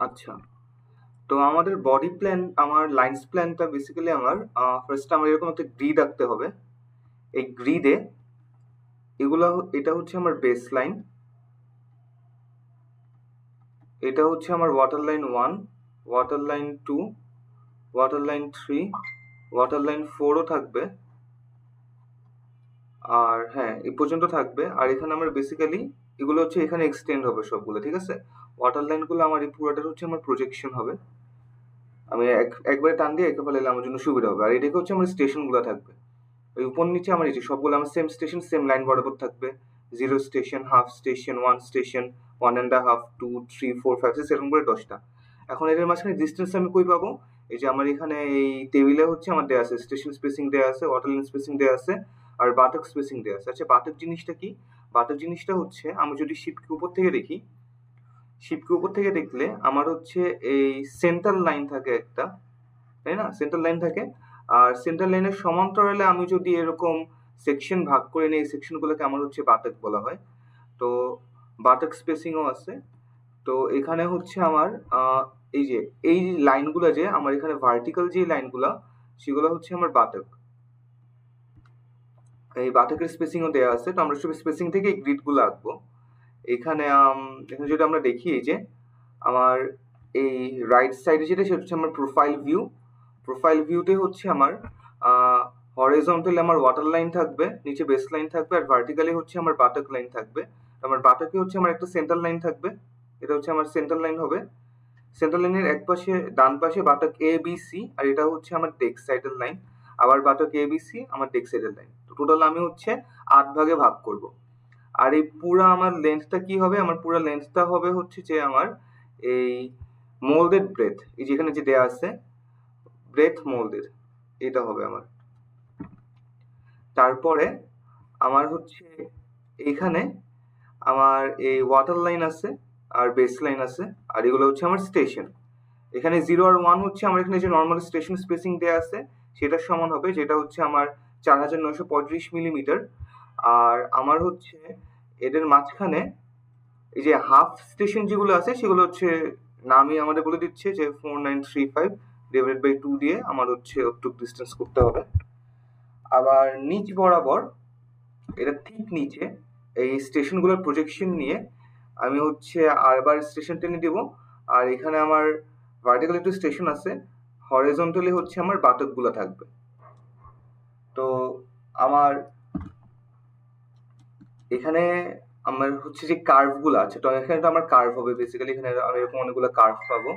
আচ্ছা, তো আমাদের বডি প্ল্যান, আমার লাইন্স প্ল্যানটা বেসিক্যালি আমার ফার্স্ট আমার এরকম একটা গ্রিড আঁকতে হবে। এই গ্রিডে এটা হচ্ছে আমার বেস লাইন, এটা হচ্ছে আমার water line 1, water line 2, water line 3, water line 4ও থাকবে। আর হ্যাঁ, এই পর্যন্ত থাকবে। আর এখানে আমার বেসিক্যালি এগুলো হচ্ছে এখানে এক্সটেন্ড হবে সবগুলো, ঠিক আছে? ওয়াটার লাইনগুলো আমার এই পুরোটার হচ্ছে আমার প্রজেকশন হবে। আমি একবারে টান দিয়ে এঁকে ফেলালে আমার জন্য সুবিধা হবে। আর এদিকে হচ্ছে আমার স্টেশনগুলো থাকবে। ওই উপর নিচে আমার এই যে সবগুলো আমার সেম স্টেশন, সেম লাইন বরাবর থাকবে। 0 station, half station, 1 station, 1 and a half, 2, 3, 4, 5, 6 এরকম করে 10টা। এখন এদের মাঝখানে ডিস্টেন্স আমি কই পাবো? এই যে আমার এখানে এই টেবিলে হচ্ছে আমার দেয়া আছে স্টেশন স্পেসিং দেয়া আছে, ওয়াটার লাইন স্পেসিং দেয়া আছে, আর বাটক স্পেসিং দেয়া আছে। আচ্ছা, বাটক জিনিসটা কি? বাটক জিনিসটা হচ্ছে আমি যদি শিপকে উপর থেকে দেখি, শিপকে উপর থেকে দেখলে আমার হচ্ছে এই সেন্ট্রাল লাইন থাকে একটা, তাই না? সেন্ট্রাল লাইন থাকে। আর সেন্ট্রাল লাইনের সমান্তরালে আমি যদি এরকম সেকশন ভাগ করে নিই, এই সেকশনগুলোকে আমার হচ্ছে বাটক বলা হয়। তো বাটক স্পেসিংও আছে। তো এখানে হচ্ছে আমার এই যে এই লাইনগুলো যে আমার এখানে ভার্টিক্যাল যে লাইনগুলো, সেগুলো হচ্ছে আমার বাটক। এই বাটকের স্পেসিংও দেওয়া আছে। তো আমরা সব স্পেসিং থেকে এই গ্রিডগুলো আঁকবো। এখানে এখানে যদি আমরা দেখি এই যে আমার এই রাইট সাইডে যেটা সেটা হচ্ছে আমার প্রোফাইল ভিউ। প্রোফাইল ভিউতে হচ্ছে আমার হরিজন্টালি আমার ওয়াটার লাইন থাকবে, নিচে বেস লাইন থাকবে, আর ভার্টিক্যালি হচ্ছে আমার বাটক লাইন থাকবে। আমার বাটকে হচ্ছে আমার একটা সেন্টার লাইন থাকবে, এটা হচ্ছে আমার সেন্টার লাইন হবে। সেন্টার লাইনের এক পাশে ডান পাশে বাটক এ বি সি, আর এটা হচ্ছে আমার ডেক সাইডের লাইন। আবার বাটক এ বি সি আমার ডেক সাইডের লাইন। তো টোটাল আমি হচ্ছে 8 ভাগে ভাগ করব। আর এই পুরা আমার লেন্থটা কি হবে? আমার পুরা লেন্থটা হবে হচ্ছে যে আমার এই মোল্ডেড ব্রেথ, এই যেখানে যে দেয়া আছে ব্রেথ মোল্ডেড, এটা হবে আমার। তারপরে আমার হচ্ছে এইখানে আমার এই ওয়াটার লাইন আছে আর বেস লাইন আছে, আর এগুলো হচ্ছে আমার স্টেশন। এখানে 0 আর 1 হচ্ছে আমার এখানে যে নর্মাল স্টেশন স্পেসিং দেয়া আছে সেটার সমান হবে, যেটা হচ্ছে আমার 4935 মিলিমিটার। আর আমার হচ্ছে এদের মাঝখানে এই যে হাফ স্টেশন যেগুলো আছে সেগুলো হচ্ছে নামই আমাদের বলে দিচ্ছে যে 4935 ডিভাইডেড বাই 2 দিয়ে আমার হচ্ছে অতটুক ডিস্টেন্স করতে হবে। আবার নিচ বরাবর এটা ঠিক নিচে এই স্টেশনগুলোর প্রজেকশন নিয়ে আমি হচ্ছে আরবার স্টেশন টেনে দিব। আর এখানে আমার ভার্টিক্যাল একটু স্টেশন আছে, হরিজন্টালি হচ্ছে আমার বাটকগুলো থাকবে। তো আমার এখানে আমার হচ্ছে যে কার্ভগুলো আছে, তো এখানে তো আমার কার্ভ হবে বেসিক্যালি, এখানে আমি এরকম অনেকগুলো কার্ভ পাবো।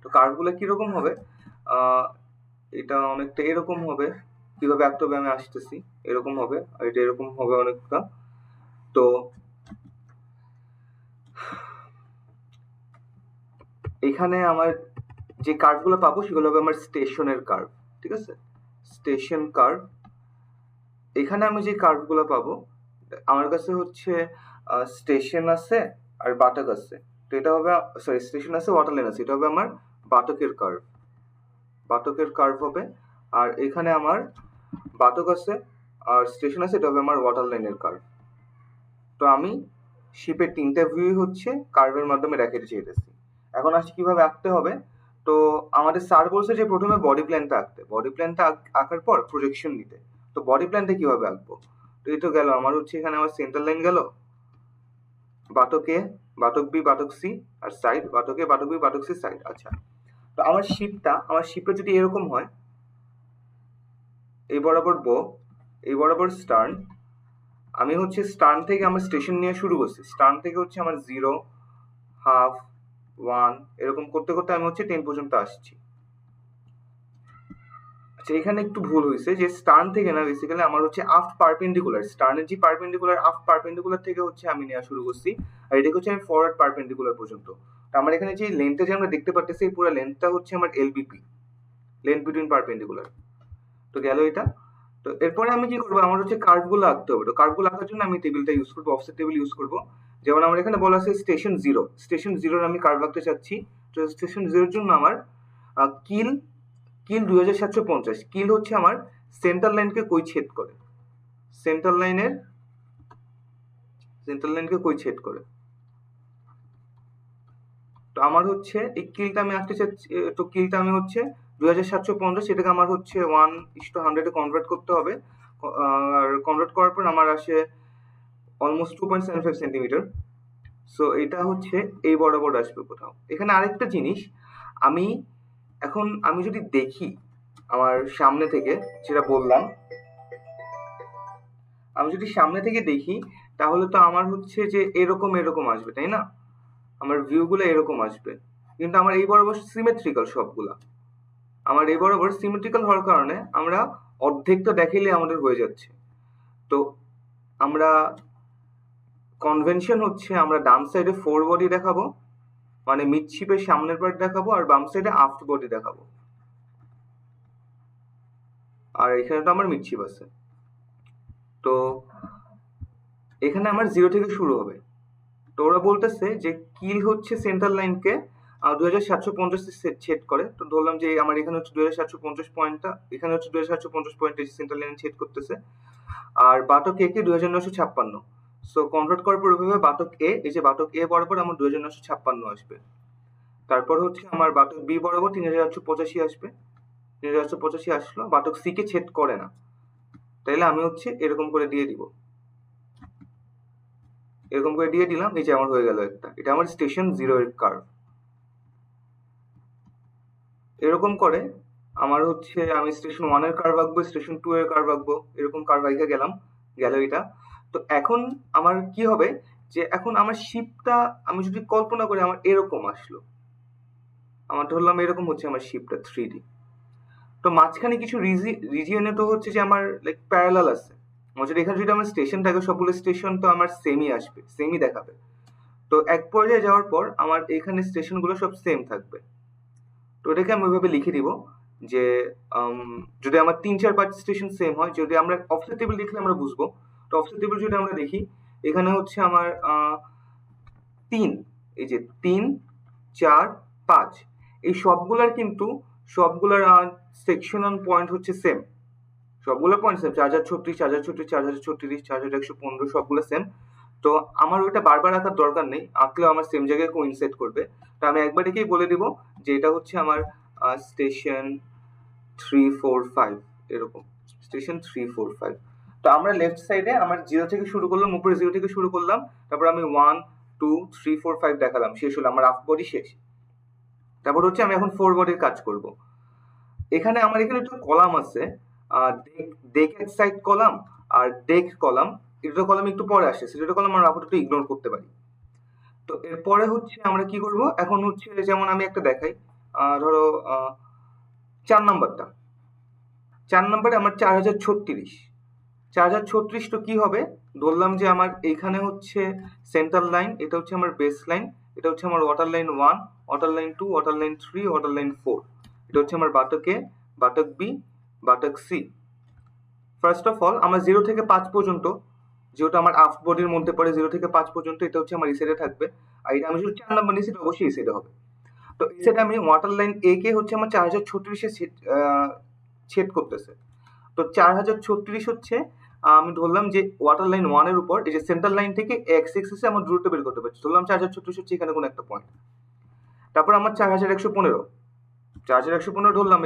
তো কার্ভগুলো কিরকম হবে? আহ এটা অনেকটা এরকম হবে। কিভাবে আঁকতে হবে আমি আসতেছি। এরকম হবে, আর এটা এরকম হবে অনেকটা। তো এখানে আমার যে কার্ভগুলো পাবো সেগুলো হবে আমার স্টেশনের কার্ভ, ঠিক আছে? Station curve. এখানে আমি যে কার্ভগুলো পাবো, আমার কাছে হচ্ছে স্টেশন আছে আর বাটক আছে। তো এটা হবে, সরি, স্টেশন আছে, ওয়াটার লাইন আছে, এটা হবে আমার বাটকের কার্ভ। বাটকের কার্ভ হবে। আর এখানে আমার বাটক আছে আর স্টেশন আছে, এটা হবে আমার ওয়াটার লাইনের কার্ভ। তো আমি শিপের 3টা ভিউ হচ্ছে কার্ভের মাধ্যমে দেখাতে চাইতেছি। এখন আসছি কিভাবে আঁকতে হবে। তো আমাদের স্যার বলছে যে প্রথমে বডি প্ল্যানটা আঁকতে, বডি প্ল্যানটা আঁকার পর প্রজেকশন নিতে। তো বডি প্ল্যানটা কিভাবে আঁকবো? তো এই তো গেল আমার হচ্ছে এখানে আমার সেন্টার লাইন গেল, বাটক এ, বাটক বি, বাটক সি, আর সাইড বাটক এ, বাটক বি, বাটক সি, সাইড। আচ্ছা, তো আমার শিপটা যদি এরকম হয়, এই বরাবর বো, এই বরাবর স্টার্ন। আমি হচ্ছে স্টার্ন থেকে আমার স্টেশন নিয়ে শুরু করছি, স্টার্ন থেকে হচ্ছে আমার 0, হাফ, 1 এরকম করতে করতে আমি হচ্ছে 10 পর্যন্ত আসছি। আচ্ছা, এখানে একটু ভুল হয়েছে, যে স্টার্ন থেকে না, বেসিক্যালি আমার হচ্ছে আফট পারপেন্ডিকুলার, স্টার্নের যে পারপেন্ডিকুলার, আফট পারপেন্ডিকুলার থেকে হচ্ছে আমি নেওয়া শুরু করছি। আর এটাকে হচ্ছে আমি ফরওয়ার্ড পারপেন্ডিকুলার পর্যন্ত। তো আমার এখানে যে লেন্থটা যে আমরা দেখতে পাচ্ছি, এই পুরো লেন্থটা হচ্ছে আমার এলবিপি, লেন্থ বিটুইন পারপেন্ডিকুলার। তো গেল এটা। তো এরপরে আমি কি করবো? আমার হচ্ছে কার্ভগুলো আঁকতে হবে। তো কার্ভগুলো আঁকার জন্য আমি টেবিলটা ইউজ করবো, অফসেট টেবিল ইউজ করবো। যেমন আমার এখানে বলা আছে স্টেশন 0, স্টেশন 0 আমি কার্ভ আঁকতে চাচ্ছি। তো স্টেশন 0 এর জন্য আমার কিল, কিল 2750, কিল হচ্ছে আমার সেন্টার লাইনকে কই ছেদ করে, সেন্টার লাইনের, সেন্টার লাইনকে কই ছেদ করে। তো আমার হচ্ছে এই কিলটা আমি আঁকতে চাচ্ছি, তো কিলটা আমি হচ্ছে 2750, সেটাকে আমার হচ্ছে 1:100 কনভার্ট করতে হবে। আর কনভার্ট করার পর আমার আসে অলমোস্ট 2.75 সেন্টিমিটার। সো এটা হচ্ছে এই বরাবর আসবে কোথাও। এখানে আরেকটা জিনিস, আমি আমি যদি দেখি আমার সামনে থেকে, যেটা বললাম, আমি যদি সামনে থেকে দেখি তাহলে তো আমার হচ্ছে যে এরকম আসবে, তাই না? আমার ভিউগুলো এরকম আসবে, কিন্তু আমার এই বরাবর সিমেট্রিক্যাল সবগুলা। আমার এই বরাবর সিমেট্রিক্যাল হওয়ার কারণে আমরা অর্ধেকটা দেখাইলে আমাদের হয়ে যাচ্ছে। তো আমরা কনভেনশন হচ্ছে আমরা ডান সাইডে ফোর বডি দেখাবো, মানে মিডশিপের সামনের পার্ট দেখাবো, আর বাম সাইডে আফট বডি দেখাবো। আর এখানে তো আমার মিডশিপ আছে। তো এখানে আমার 0 থেকে শুরু হবে। তো ওরা বলতেছে যে কিল হচ্ছে সেন্ট্রাল লাইনকে 2750 ছেদ করে। তো ধরলাম যে আমার এখানে হচ্ছে 2750 পয়েন্টটা, এখানে হচ্ছে 2750 পয়েন্টে সেন্ট্রাল লাইন ছেদ করতেছে। আর বাটক এ কে 2956। সো কনভার্ট করার পর ওইভাবে বাটক এ, এই যে বাটক এ বরাবর আমার 2956 আসবে। তারপর হচ্ছে আমার বাটক বি বরাবর 3885 আসবে। 3885 আসলো, বাটক সি কে ছেদ করে না, তাইলে আমি হচ্ছে এরকম করে দিয়ে দিব, এরকম করে দিয়ে দিলাম। এই যে আমার হয়ে গেল একটা, এটা আমার স্টেশন 0 এর কার্ভ। এরকম করে আমার হচ্ছে আমি স্টেশন 1 এর কার্ভ আঁকবো, স্টেশন 2 এর কার্ভ আঁকবো, এরকম কার্ভ আঁকে গেল এটা। তো এখন আমার কি হবে, যে এখন আমার শিপটা আমি যদি কল্পনা করি আমার এরকম আসলো, আমার ধরলাম এরকম হচ্ছে আমার শিপটা 3D। তো মাঝখানে কিছু রিজিয়নে তো হচ্ছে যে আমার লাইক প্যারালাল আছে। আমার যদি এখানে যদি আমার স্টেশন থাকে, সবগুলো স্টেশন তো আমার সেমই আসবে, সেমই দেখাবে। তো এক পর্যায়ে যাওয়ার পর আমার এখানে স্টেশনগুলো সব সেম থাকবে। তো এটাকে আমি ওইভাবে লিখে দিব যে যদি আমার 3-4-5 স্টেশন সেম হয়, যদি আমরা অফসেট টেবিল দেখলে আমরা বুঝবো। তো অফসেট টেবিল যদি আমরা দেখি, এখানে হচ্ছে আমার 3, এই যে 3, 4, 5, এই সবগুলার কিন্তু সবগুলার সেকশনাল পয়েন্ট হচ্ছে সেম, সবগুলো পয়েন্ট সেম, 4036, 4036, 4036, 4115, সবগুলো সেম। তো আমার ওইটা বারবার আঁকার দরকার নেই, আঁকলেও আমার সেম জায়গায় কোইনসাইড করবে। তো আমি একবার দেখেই বলে দিব যে এটা হচ্ছে আমার স্টেশন 345, এরকম স্টেশন 345। তো আমরা লেফট সাইডে আমার 0 থেকে শুরু করলাম, উপরে 0 থেকে শুরু করলাম, তারপর আমি 1 2 3 4 5 দেখালাম, শেষ হলো আমার আফ বডি শেষ। তারপর হচ্ছে আমি এখন ফোর বডির কাজ করব। এখানে আমার এখানে একটা কলাম আছে, ডেক এক সাইড কলাম আর ডেক কলাম। এটা কলাম একটু পরে আসে, সেটা কলাম আমরা আপাতত ইগনোর করতে পারি। তো এরপরে হচ্ছে আমরা কি করব, এখন হচ্ছে যেমন আমি একটা দেখাই, ধরো 4 নাম্বারটা, 4 নাম্বারে আমার 4036। 4036 তো কি হবে, ধরলাম যে আমার এইখানে হচ্ছে সেন্টার লাইন, এটা হচ্ছে আমার বেস লাইন, এটা হচ্ছে আমার water line 1, water line 2, water line 3, water line 4, এটা হচ্ছে আমার বাটক এ, বাটক বি, বাটক সি। ফার্স্ট অফ অল আমার 0 থেকে 5 পর্যন্ত, যেহেতু আমার আফট বডির মধ্যে পড়ে 0 থেকে 5 পর্যন্ত, এটা হচ্ছে আমার এই সাইডে থাকবে। আর এটা আমি যদি 4 নাম্বার নিয়েছি, এটা অবশ্যই এই সাইডে হবে। তো এই সাইডে আমি ওয়াটার লাইন এ কে হচ্ছে আমার 4036 ছেদ করতেছে। তো 4036 হচ্ছে আমি ধরলাম যে ওয়াটার লাইন 1 এর উপর, এই যে সেন্ট্রাল লাইন থেকে এক্স এক্সিসে আমার দূরত্ব বের করতে পারছি, ধরলাম 4036 হচ্ছে এখানে কোনো একটা পয়েন্ট। তারপর আমার 4115, 4115 ধরলাম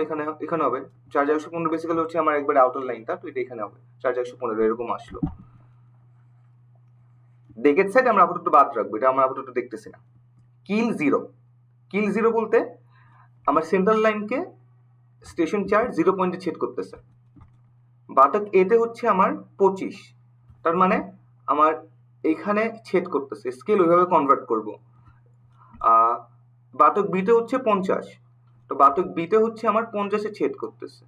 এখানে হবে। 4115 বেসিক্যালি হচ্ছে আমার একবারে আউটার লাইনটা, তো এটা এখানে হবে 4115, এরকম আসলো। ডেকের সাইড আমরা আপাতত বাদ রাখবো, এটা আমরা আপাতত দেখতেছি না। কিল 0, কিল 0 বলতে আমার সেন্ট্রাল লাইনকে স্টেশন 4 0 পয়েন্টে ছেদ করতেছে। বাটক এতে হচ্ছে আমার 25, তার মানে আমার এইখানে ছেদ করতেছে, স্কেল ওইভাবে কনভার্ট করব। বাটক বিতে হচ্ছে 50, তো বাটক বিতে হচ্ছে আমার 50-এ ছেদ করতেছে।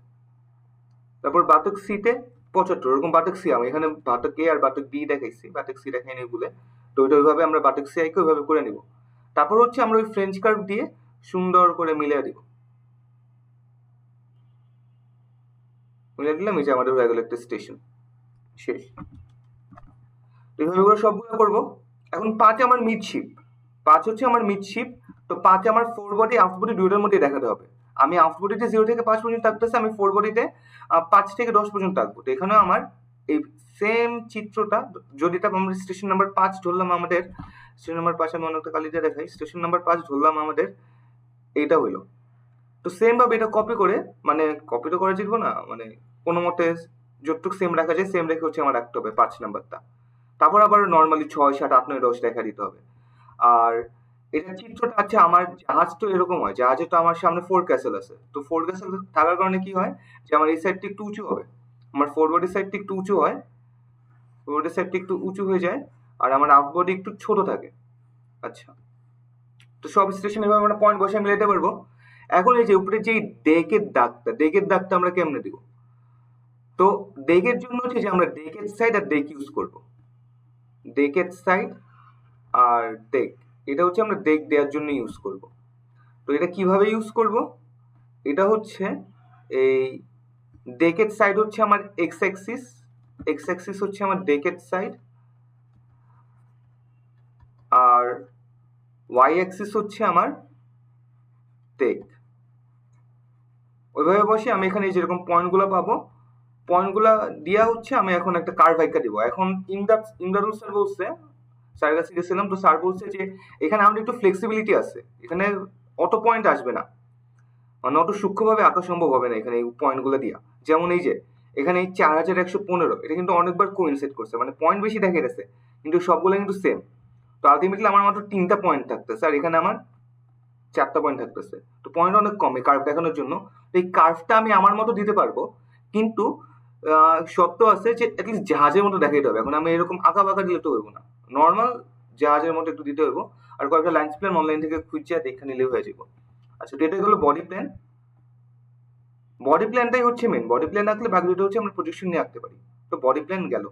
তারপর বাটক সিতে 75, এরকম বাটক সি, আমি এখানে বাটক এ আর বাটক বি দেখাইছি, বাটক সি দেখাইনি বলে। তো ওইটা ওইভাবে আমরা বাটক সি আইকে ওইভাবে করে নিব। তারপর হচ্ছে আমরা ওই ফ্রেঞ্চ কার্ভ দিয়ে সুন্দর করে মিলিয়ে দিব, মিলিয়ে দিলাম, এই যে আমাদের হয়ে গেল একটা স্টেশন শেষ। এইভাবে করে সবগুলো করবো। এখন 5 আমার মিডশিপ, 5 হচ্ছে আমার মিডশিপ। তো 5 আমার ফোর বডি আফট বডি দুইটার মধ্যে দেখাতে হবে। আমি আফট বডিতে 0 থেকে 5 পর্যন্ত থাকতেছে, আমি ফোর বডিতে 5 থেকে 10 পর্যন্ত থাকবো। তো এখানে আমার এই সেম চিত্রটা যদি আমরা স্টেশন নাম্বার 5 ধরলাম, আমাদের স্টেশন নাম্বার 5 আমি অনেকটা কালি দিয়ে দেখাই, স্টেশন নাম্বার 5 ধরলাম, আমাদের এইটা হইলো। তো সেম ভাবে এটা কপি করে, মানে কপি তো করা যাবে না, মানে কোনো মতে যতটুকু সেম রাখা যায় সেম রেখে হচ্ছে আমার রাখতে হবে 5 নাম্বারটা। তারপর আবার নর্মালি 6, 7, 8, 9, 10 দেখা দিতে হবে। আর এটা চিত্রটা আছে, আমার জাহাজ তো এরকম হয়, জাহাজে তো আমার সামনে ফোর ক্যাসেল আছে, তো ফোর ক্যাসেল থাকার কারণে কি হয় যে আমার এই সাইডটা একটু উঁচু হবে, আমার ফরওয়ার্ডের সাইডটা একটু উঁচু হয়, ফরওয়ার্ডের সাইডটা একটু উঁচু হয়ে যায়, আর আমার আউটবোর্ডে একটু ছোট থাকে। আচ্ছা, তো সব স্টেশন এভাবে আমরা পয়েন্ট বসে মিলাতে পারবো। এখন এই যে উপরে যে ডেকের দাগটা আমরা কেমনে দিব? তো ডেকের জন্য হচ্ছে যে আমরা ডেকের সাইড আর ডেক ইউজ করব, ডেকের সাইড আর ডেক, এটা হচ্ছে আমরা ডেক দেওয়ার জন্য ইউজ করব। তো এটা কিভাবে ইউজ করব? এটা হচ্ছে এই ডেকের সাইড হচ্ছে আমার এক্স অ্যাক্সিস হচ্ছে আমার ডেকের সাইড, আর ওয়াই অ্যাক্সিস হচ্ছে আমার ডেক। ওইভাবে বসে আমি এখানে যেরকম পয়েন্টগুলো পাবো, পয়েন্টগুলো দিয়া হচ্ছে আমি এখন একটা কার্ভ আঁকা দিব। এখন ইমদাদুল স্যার বলছে, স্যারের কাছে গেছিলাম, তো স্যার বলছে যে এখানে আমাদের একটু ফ্লেক্সিবিলিটি আছে, এখানে অত পয়েন্ট আসবে না, মানে অত সূক্ষ্মভাবে আঁকা সম্ভব হবে না এখানে এই পয়েন্টগুলো দিয়া। যেমন এই যে এখানে এই 4115, এটা কিন্তু অনেকবার কোইনসাইড করছে, মানে পয়েন্ট বেশি দেখা গেছে কিন্তু সবগুলো কিন্তু সেম। তো আলটিমেটলি আমার মাত্র 3টা পয়েন্ট থাকতেছে, আর এখানে আমার 4টা পয়েন্ট থাকতেছে, তো পয়েন্ট অনেক কম এই কার্ভ দেখানোর জন্য। তো এই কার্ভটা আমি আমার মতো দিতে পারবো, কিন্তু সত্য আছে যে অ্যাটলিস্ট জাহাজের মতো দেখাইতে হবে। এখন আমি এরকম আঁকা বাঁকা দিলে তো হইব না, নর্মাল জাহাজের মতো একটু দিতে হইব, আর কয়েকটা লাইন প্ল্যান অনলাইন থেকে খুঁজে দেখে নিলে হয়ে যাবো। আচ্ছা, তো এটাই হলো বডি প্ল্যান। বডি প্ল্যানটাই হচ্ছে মেন, বডি প্ল্যান আঁকলে বাকি দুটো হচ্ছে আমরা প্রজেকশন নিয়ে আঁকতে পারি। তো বডি প্ল্যান গেল।